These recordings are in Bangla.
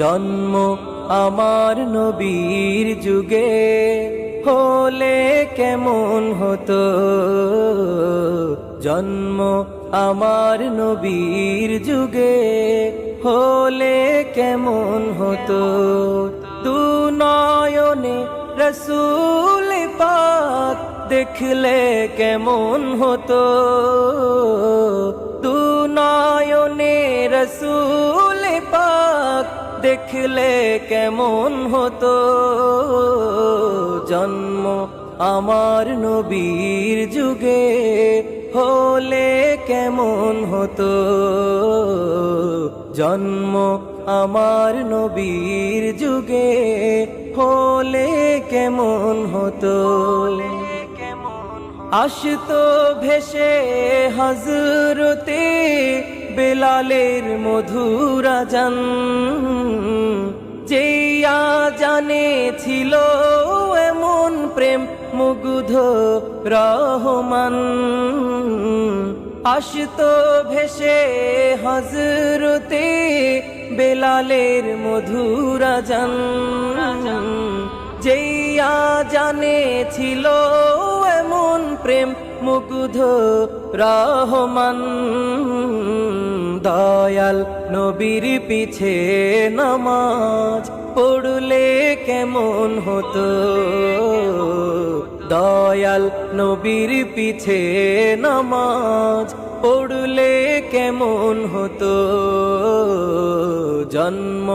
জন্ম আমার নবীর যুগে হলে কেমন হতো, জন্ম আমার নবীর যুগে হলে কেমন হতো। দু নয়নে রসূল পাক দেখলে কেমন হতো, দু নয়নে রসূল পাক দেখলে কেমন হতো। জন্ম আমার নবীর যুগে হলে কেমন হতো, জন্ম আমার নবীর যুগে হলে কেমন হতো। আসতো ভেসে হযরতে বেলালের মধুর আযান, যেই আযানে ছিল এমন প্রেম মুগ্ধ রহমান। আসতো ভেসে হযরতে বেলালের মধুর আযান, যেই আযানে ছিল এমন প্রেম মুগ্ধ রহমান। দয়াল নবীর পিছে নামাজ পড়লে কেমন হতো, দয়াল নবীর পিছে নামাজ পড়লে কেমন হতো। জন্ম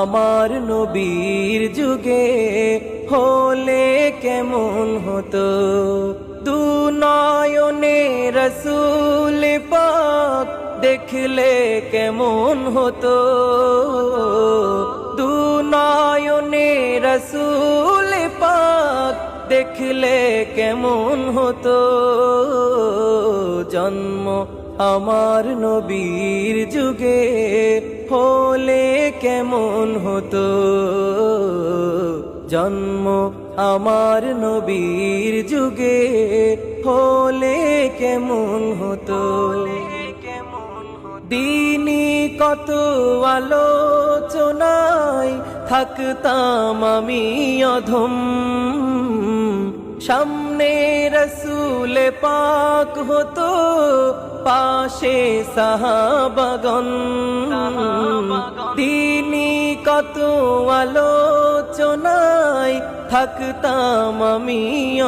আমার নবীর যুগে হলে কেমন হতো। দু নয়নে রসূল পাক দেখলে কেমন হতো, দু নয়নে রসূল পাক দেখলে কেমন হতো। জন্ম আমার নবীর যুগে হলে কেমন হতো, জন্ম আমার নবীর যুগে হলে কেমন হতো। দিনই কত আলোচনায় থাকতাম আমি অধম, সামনে রসূল পাক হতো পাশে সাহাবাগণ। দিনই কত আলোচনায় থাকতাম আমি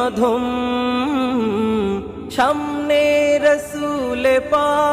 অধম, সামনে রসূল পাক